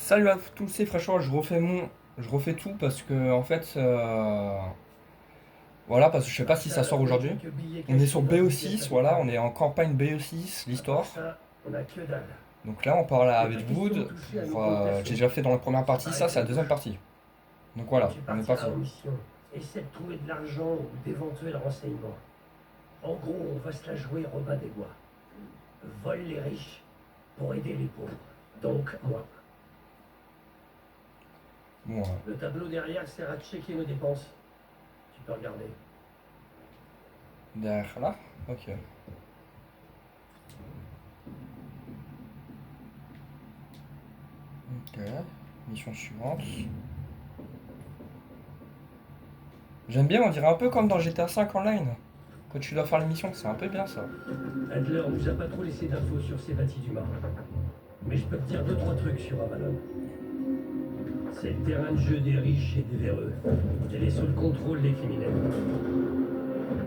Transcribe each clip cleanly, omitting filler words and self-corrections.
Salut à tous, c'est Fraîcheur, je refais tout parce que en fait, voilà, parce que je sais pas Alors si ça ça, sort on a aujourd'hui. quelques billets On est cachés sur dans une pièce à BO6, voilà, on l'étage. est en campagne BO6, À part l'histoire. ça, on a que dalle. Donc là, on parle Et avec pas question de Wood. toucher à nos Pour, comptes j'ai perso. déjà fait dans la première Ça partie, paraît ça c'est la deuxième farouche. partie. Donc Quand voilà, tu on est partiras parti. en mission, essaie de trouver de l'argent ou d'éventuels renseignements. En gros, on va se la jouer Robin des Bois. Vole les riches pour aider les pauvres. Donc moi. Bon, Le tableau derrière sert à checker nos dépenses. Tu peux regarder. derrière là, ok. Ok, mission suivante. J'aime bien, on dirait un peu comme dans GTA 5 Online. Quand tu dois faire les missions, c'est un peu bien ça. Adler nous a pas trop laissé d'infos sur ces bâtis du marin. Mais je peux te dire deux, trois trucs sur Avalon. C'est le terrain de jeu des riches et des véreux. Elle est sous le contrôle des criminels.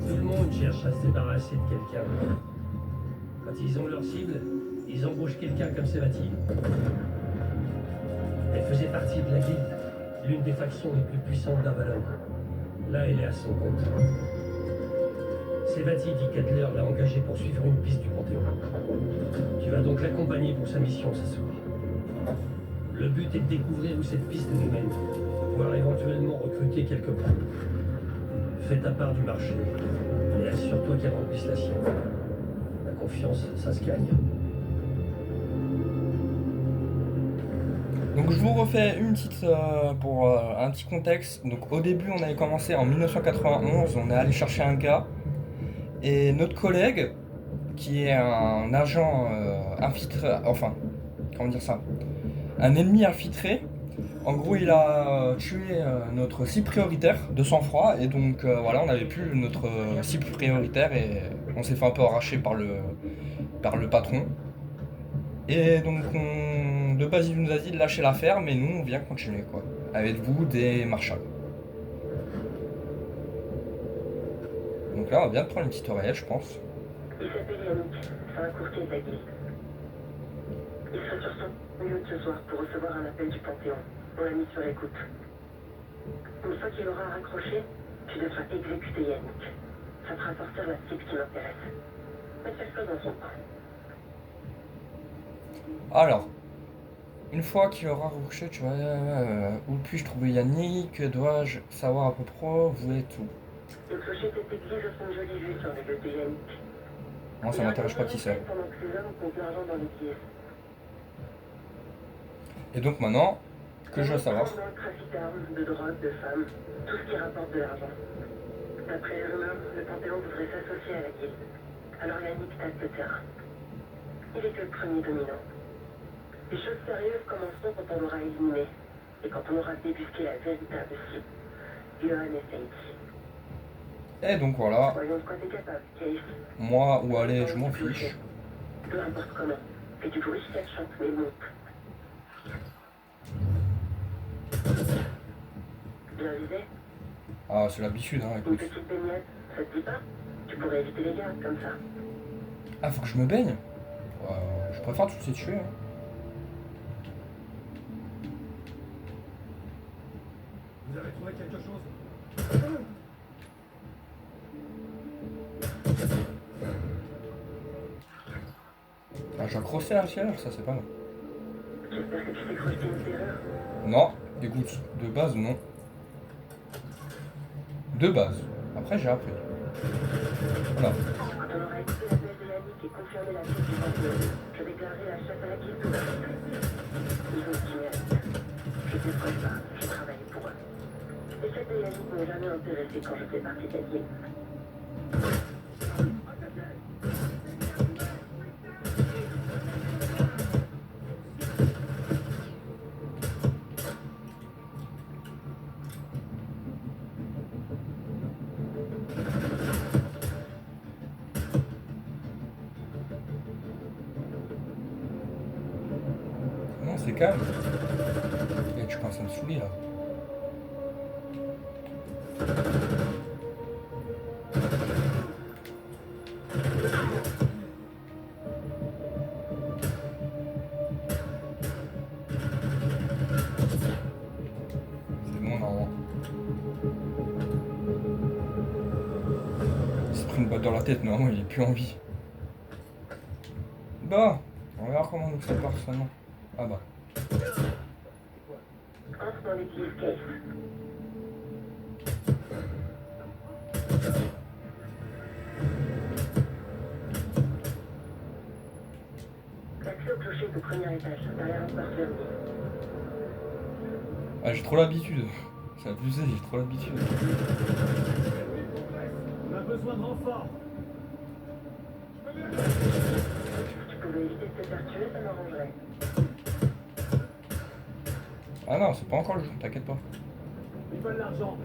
Tout le monde cherche à se débarrasser de quelqu'un. Quand ils ont leur cible, ils embauchent quelqu'un comme Sevati. Elle faisait partie de la Guilde, l'une des factions les plus puissantes d'Avalon. Là, elle est à son compte. Sevati dit qu'Adler l'a engagé pour suivre une piste du Panthéon. Tu vas donc l'accompagner pour sa mission ce soir. Le but est de découvrir où cette piste nous mène, voire éventuellement recruter quelque part. Fais ta part du marché, et assure-toi qu'elle remplisse la sienne. La confiance, ça se gagne. Donc je vous refais une petite pour un petit contexte. Donc au début on avait commencé en 1991, on est allé chercher un gars et notre collègue qui est un agent infiltré, enfin comment dire ça, un ennemi infiltré. En gros il a tué notre cible prioritaire de sang-froid et donc voilà on n'avait plus notre cible prioritaire et on s'est fait un peu arracher par le patron. Et donc, de base, il nous a dit de lâcher l'affaire, mais nous, on vient continuer, quoi. Avec vous, des Marshall. Donc là, on vient de prendre une petite oreillette, je pense. Il s'appelle Yannick, c'est un courtier de la guilde. Il sera sur son lieu ce soir pour recevoir un appel du Panthéon. On l'a mis sur écoute. Une fois qu'il aura raccroché, tu devras exécuter Yannick. Ça fera sortir la cible qui m'intéresse. Mais fais-le dans son coin. Alors, une fois qu'il aura recouché, tu vois, où puis-je trouver Yannick? Dois-je savoir à peu près où est tout? Le clocher de cette église a une jolie vue sur le lieu de Yannick. Moi, ça Il m'intéresse pas attendra qui c'est. l'appel pendant que ses hommes comptent l'argent dans les pièces. Et donc maintenant, que On je veux est savoir? dans le trafic d'armes, de drogue, de femmes, tout ce qui rapporte de l'argent. D'après les rumeurs, le Panthéon voudrait s'associer à la guilde. Alors Yannick tâte le terrain. Il est que le premier dominant. Les choses sérieuses commenceront quand on l'aura éliminé et quand on aura débusqué la véritable cible, Johan et Saïd. Et donc voilà, Voyons de quoi t'es capable, Case. moi, où Dans aller, le je temps m'en que tu le fais. fiche. Peu importe comment. Fais du bruit si ça te chante, mais monte. Bien visé. Ah, c'est l'habitude, hein, Une écoute. petite baignade, ça te dit pas? Tu pourrais éviter les gardes comme ça. Ah, faut que je me baigne? Je préfère tout de suite tuer, hein. Vous avez trouvé quelque chose? Ah, j'ai accroché à la chaleur, ça c'est pas mal. J'espère que tu t'es crocheté une serrure. Non, écoute, de base, non. De base. Après, j'ai appris. Voilà. Quand on aura écouté l'appel de Yannick et confirmé la cible du Panthéon, je déclarerai la chasse à la guilde ouverte. Ils vont signer à la je te prépare, j'ai travaillé pour eux. Les fêtes de Yannick m'ont jamais intéressé quand je fais partie de la guilde. Non, c'est calme. Et tu commences à me saouler là. dans la tête, non, il est plus en vie. Bah, on va voir comment nous ça part seulement. Ah bah. Entre dans l'église Case. L'accès au clocher est au premier étage, derrière une porte vernie. Ah, j'ai trop l'habitude. C'est abusé, j'ai trop l'habitude. On a besoin de renfort. Tu pouvais éviter de te faire tuer, ça m'arrangerait. Ah non, c'est pas encore le jour, t'inquiète pas. Ils veulent l'argent.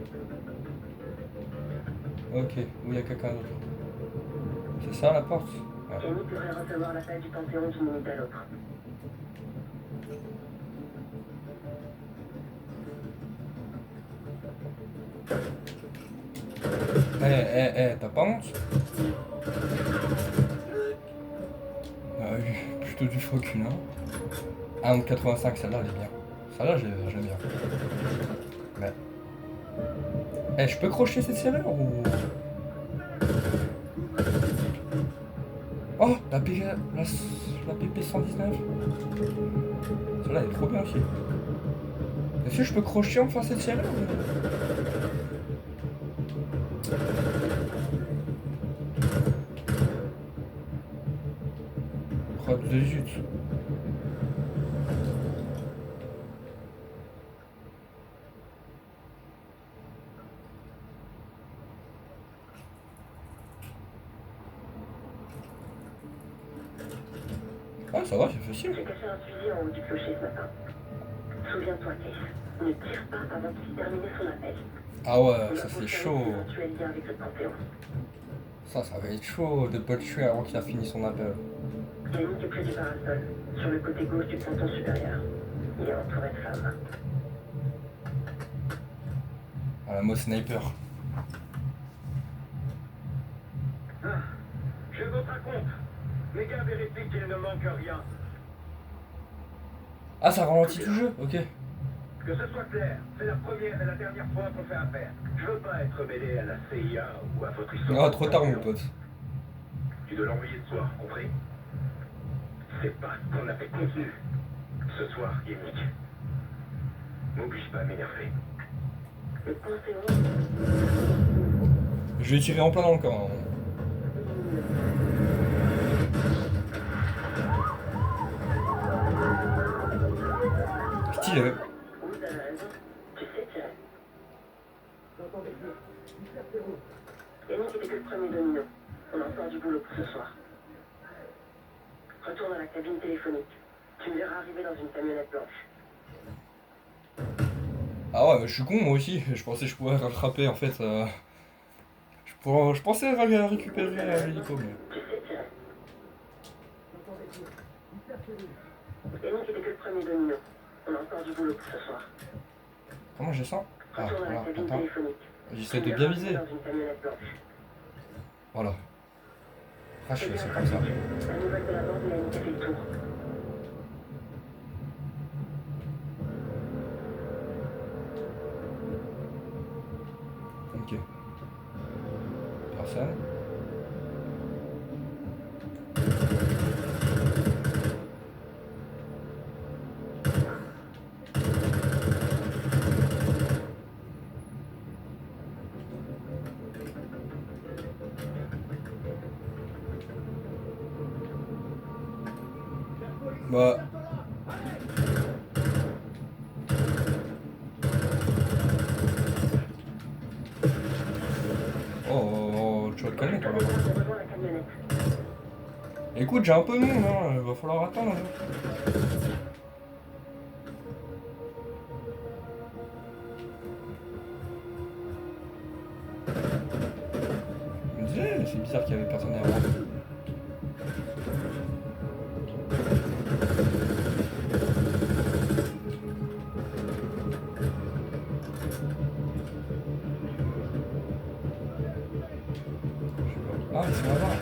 Ok, où il y a quelqu'un d'autre. C'est ça la porte? Ouais. Kenny pourrait recevoir l'appel du Panthéon d'une minute à l'autre. T'as pas honte? Ah oui, plutôt du faux cul, hein. Ah, donc 85, celle-là, elle est bien. Celle-là, j'aime bien. Ouais. Je peux crocheter cette serrure ou... Oh, la PP 119. Celle-là, elle est trop bien aussi. Est-ce que je peux crocheter enfin cette serrure ou... Oh, zut. Ah, ça va, c'est facile. J'ai caché un fusil en haut du clocher ce matin. Souviens-toi, Case. Ne tire pas avant qu'il ait terminé son appel. Ah ouais, On ça a c'est beau chaud. savoir que tu es lié avec le Panthéon. Ça va être chaud de pas le tuer avant qu'il a fini son appel. Yannick est près du parasol, sur le côté gauche du ponton supérieur. Il est entouré de femmes. Ah, la mode sniper. Je votre raconte. Les gars vérifient qu'il ne manque rien. Ah, ça ralentit tout le jeu, ok. Que ce soit clair, c'est la première et la dernière fois qu'on fait affaire. Je veux pas être mêlé à la CIA ou à votre histoire. Ah, trop tard, mon pote. Tu dois l'envoyer ce soir, compris? C'est pas ce qu'on avait convenu. Ce soir, Yannick. M'oblige pas à m'énerver. Le Panthéon. Je vais tirer en plein dans le corps. Hein. Stylé. Oui, t'as raison. Tu sais tirer. Yannick était que le premier domino. On a encore du boulot pour ce soir. Retourne à la cabine téléphonique. Tu me verras arriver dans une camionnette blanche. Ah ouais, mais je suis con moi aussi. Je pensais que je pourrais rattraper en fait. Je pensais récupérer l'hélico, mais. Tu sais tirer. Yannick était que le premier domino. On a encore du boulot pour ce soir. Comment j'ai ça? Ah, Retourne à la voilà, cabine attends. téléphonique. J'essaie Tu de me bien verras viser. arriver dans une camionnette blanche. Voilà. Ah, je fais ça comme ça. La nouvelle de la bande, Yannick a fait le tour. Ok. Personne. Bah. Oh, tu vas te calmer toi là. Rejoins la camionnette. Écoute, j'ai un peu de monde, hein. Va falloir attendre. Hein. Je me disais, c'est bizarre qu'il y avait personne derrière. Ah, ils sont là-bas.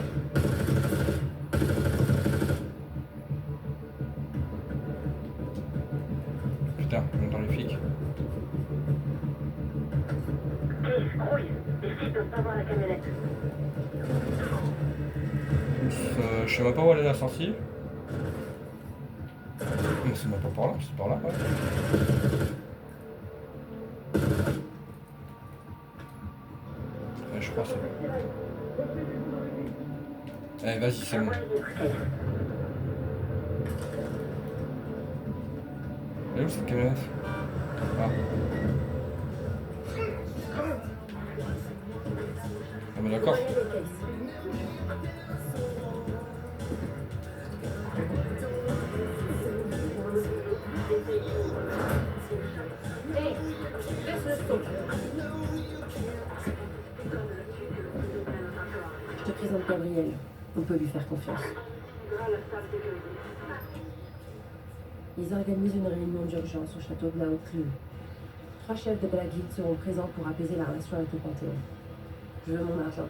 Putain, on est dans les flics. Case, grouille. Et Ils peuvent pas voir la camionnette. Je sais même pas où elle est la sortie. Mais c'est même pas par là, c'est par là, ouais. Ouais, je crois que c'est bon. Allez, vas-y, c'est bon. Elle est où cette camionnette? Ah. Ah mais d'accord. Je te présente Gabriel. On peut lui faire confiance. Ils organisent une réunion d'urgence au château de la Haute-Lune. 3 chefs de la guilde seront présents pour apaiser la relation avec le Panthéon. Je veux mon argent,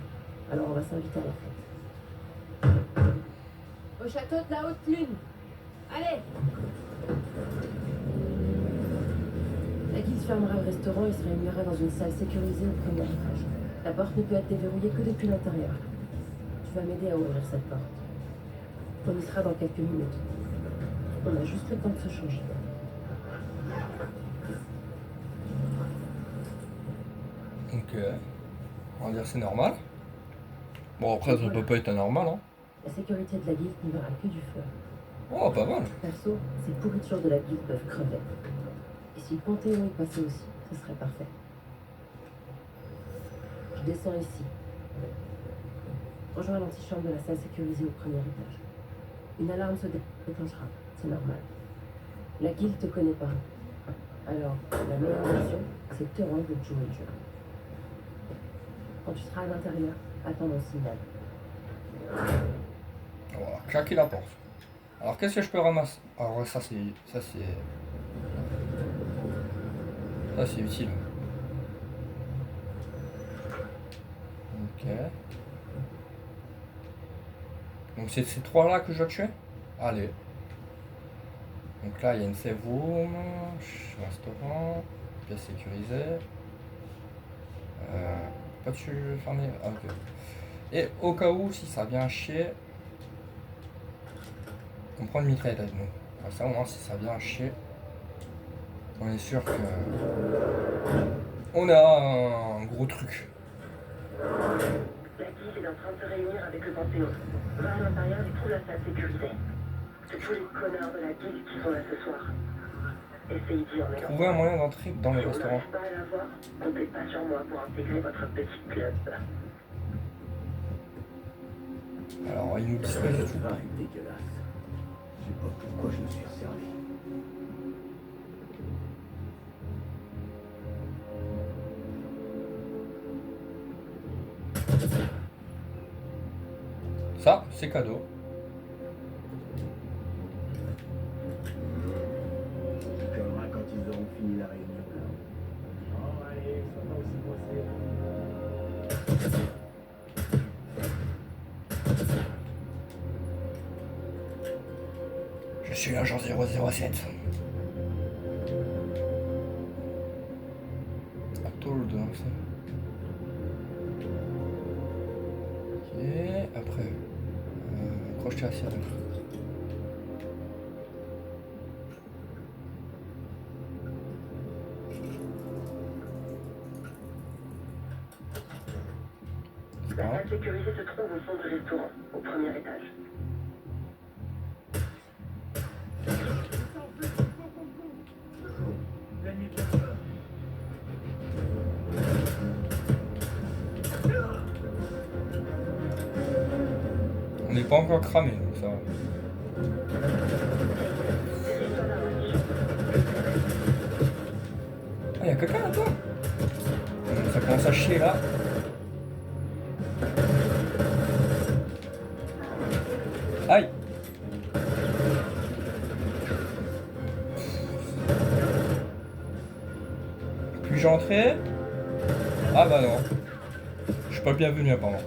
alors on va s'inviter à la fête. Au château de la Haute-Lune. Allez! La guilde fermera le restaurant et se réunira dans une salle sécurisée au premier étage. La porte ne peut être déverrouillée que depuis l'intérieur. Tu vas m'aider à ouvrir cette porte. On y sera dans quelques minutes. On a juste le temps de se changer. Donc, on va dire c'est normal. Bon, après, ça peut pas être anormal, hein. La sécurité de la guilde n'y verra que du feu. Oh, pas mal. Perso, ces pourritures de la guilde peuvent crever. Et si le Panthéon y passait aussi, ce serait parfait. Je descends ici. Rejoins l'antichambre de la salle sécurisée au premier étage. Une alarme se déclenchera, c'est normal. La guilde te connaît pas. Alors, la meilleure option, c'est de te rendre de jouer le jeu. Quand tu seras à l'intérieur, attends mon signal. On va claquer la porte. Alors, qu'est-ce que je peux ramasser? Alors, ça c'est utile. Ok. Donc c'est ces trois-là que je dois tuer? Allez. Donc là, il y a une save room, restaurant, pièce sécurisée. Pas tu fermer? Ah, ok. Et au cas où, si ça vient chier, on prend une mitraillette avec nous. Comme ça, au moins, si ça vient chier, on est sûr que on a un gros truc. La guilde est en train de se réunir avec le Panthéon. Va à l'intérieur et trouve la salle sécurisée. C'est tous les connards de la guilde qui sont là ce soir. Essayez d'y emmener. Trouver un moyen d'entrer dans le Si on restaurant. n'arrive pas à la voir, comptez pas sur moi pour intégrer votre petit club. Alors, il nous dispose de tout. Pareil dégueulasse. Je sais pas pourquoi je me suis servi. Ça, c'est cadeau. Tu colleras quand ils auront fini la réunion. Oh, allez, sois pas aussi bossé. Je suis l'agent 007. Told, hein, ça. Ok, après. Accroche-toi à la serrure. La salle sécurisée se trouve au fond du restaurant, au premier étage. On n'est pas encore cramé, donc ça va. Ah, y'a quelqu'un là-dedans? Ça commence à chier là. Aïe! Puis-je entrer? Ah bah non. Je suis pas le bienvenu apparemment.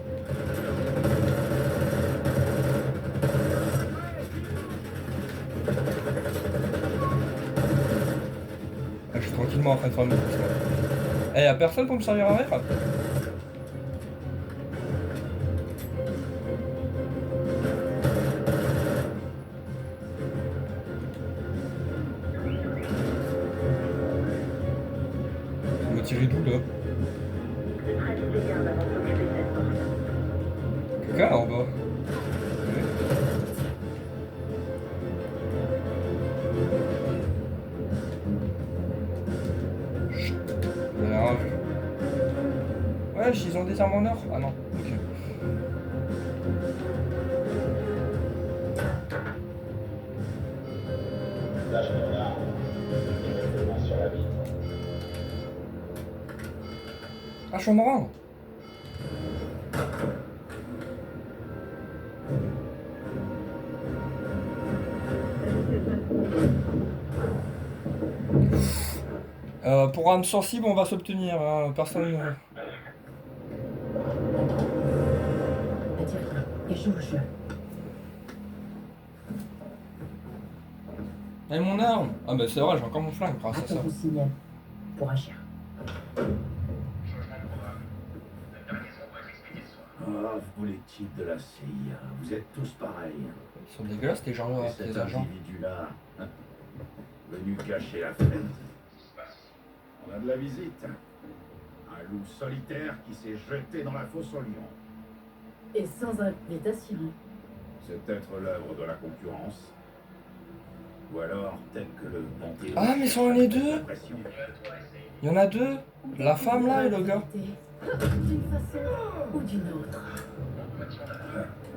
Je suis tranquillement en train de faire une course. Eh, y'a personne pour me servir un verre? tiré d'où là? Neutralise les gardes avant de s'occuper de cette porte. Quelqu'un là en bas? Ouais. Chut. Il y en a un vu. Ouais, ils ont des armes en or? Ah non, ok. Lâche ton arme. Directement sur la vitre. Ah, je suis en rendre. Pour âme sensible, on va s'obtenir. Hein. Personne. Attire, échange. Et mon arme. Ah bah c'est vrai, j'ai encore mon flingue grâce à ça. Attends ton signal. Pour agir. Ah, vous les types de la CIA, vous êtes tous pareils. Ils sont dégueulasses tes gens Et là, cet tes agents. individu-là, venu cacher la fête. On a de la visite. Un loup solitaire qui s'est jeté dans la fosse au lion. Et sans invitation. C'est peut-être l'œuvre de la concurrence. Ou alors, peut-être que le Panthéon... Ah, mais sont les deux. L'impression. Il y en a deux. La femme là et le gars. D'une façon ou d'une autre.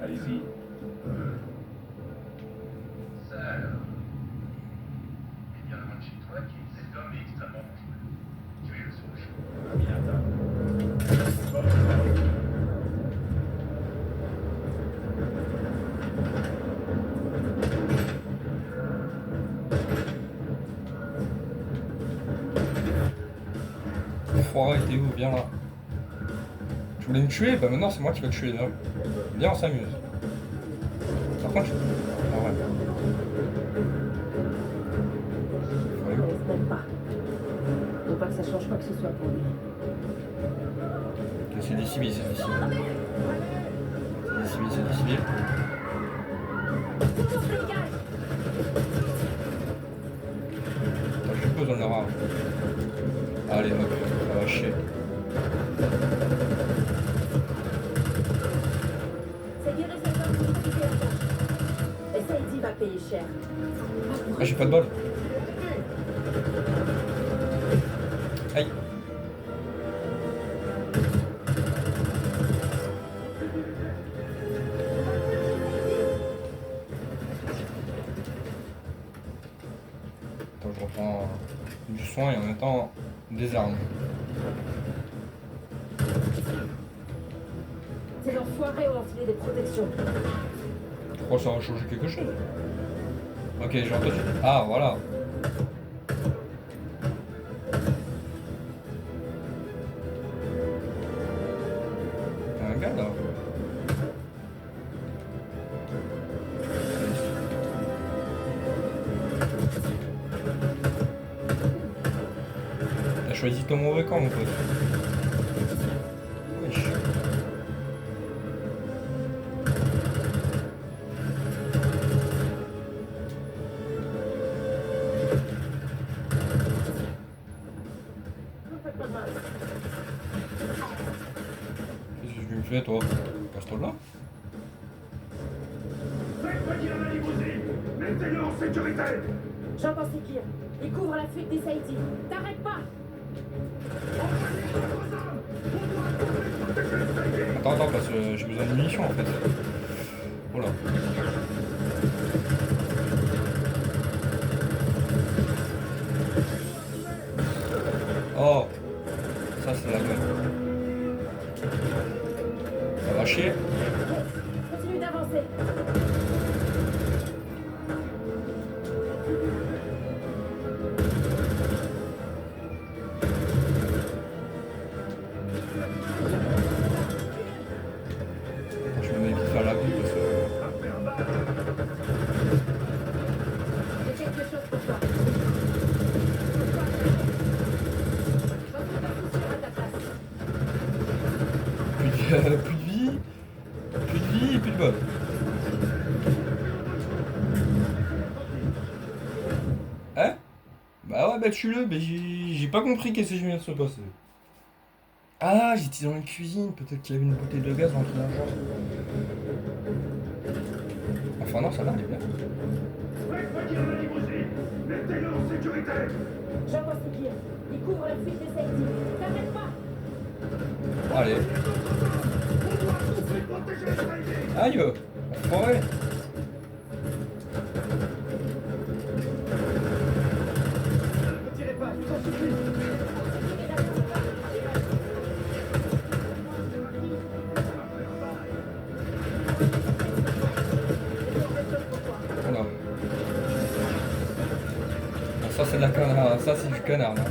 Allez-y. Ça alors. Eh bien, loin de chez toi, cet homme est extrêmement dangereux. Tu es le seul. Aminata. L'enfoiré était où? Viens là. Tu voulais me tuer? Bah maintenant c'est moi qui vais te tuer là. Viens, on s'amuse. Par contre, ah ouais. Ne laisse même pas. Faut pas que ça change quoi que ce soit pour lui. Ok, c'est des civils, c'est des civils. C'est des civils, c'est des civils. Attends, j'ai plus besoin de leur arme. Allez, hop, ça va chier. C'est guéri cette femme pour s'occuper la tâche. Et Saïdi va payer cher. Ah, j'ai pas de bol. Aïe. Attends, je reprends du soin et en même temps des armes. Ces enfoirés ont enfilé des protections. Je crois que ça va changer quelque chose. Ok, j'ai entendu. Ah, voilà. T'as un gars là. T'as choisi ton mauvais camp, mon pote. Wesh. Qu'est-ce que tu me fais, toi? Casse-toi là. Faites venir la limousine. Mettez-le en sécurité. J'entends Sekir. Il couvre la fuite des Saïdi. T'arrêtes pas! Attends, parce que j'ai besoin de munitions en fait. Oh là. Oh, ça c'est la gueule. Ça va chier. Continue d'avancer. Je me mets vite faire la boue parce que... J'ai quelque chose pour toi. Je vais pas soucier à ta place. Plus de vie, plus de vie et plus de bol. Hein? Bah ouais, bah tue-le, mais j'ai pas compris qu'est-ce que je viens de se passer. Ah, j'étais dans une cuisine, peut-être qu'il y avait une bouteille de gaz dans le truc d'argent. Enfin non, ça va, elle est bien. Refroidir la limousine. Mettez-le en sécurité. J'entends ce qu'il y a. Il couvre la fuite des Saïdi. T'arrêtes pas. Allez. On doit tous les protéger, Saïdi. Aïe, enfoiré. Ne tirez pas, je vous en supplie. Voilà. Ah, ça c'est de la canard, ça c'est du canard là.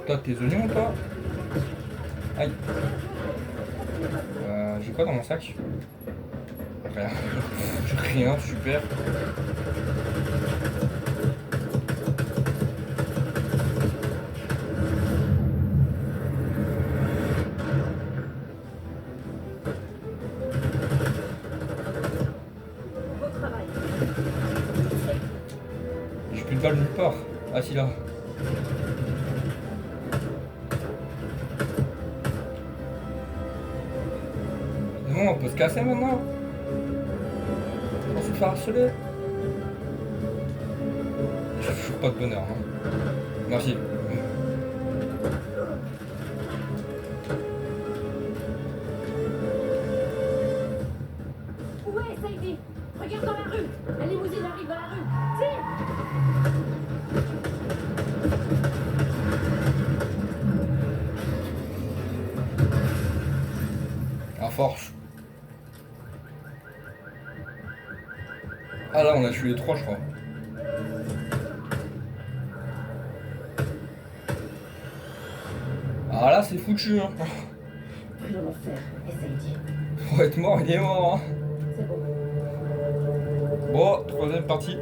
Toi tes oignons toi. Aïe. J'ai quoi dans mon sac? Rien. J'ai rien, super. Beau travail. J'ai plus de balles nulle part. Ah si là. C'est bon, on peut se casser maintenant. On se faire harceler. Je fous pas de bonheur. Hein. Merci. Où est Saïdi? Regarde dans la rue. La limousine arrive dans la rue. Tire. À force. Ah là, on a tué les trois, je crois. Ah là, c'est foutu. Hein. Brûlons l'enfer. Et Saïdi. Pour être mort, il est mort. Hein. C'est bon. Bon, troisième partie.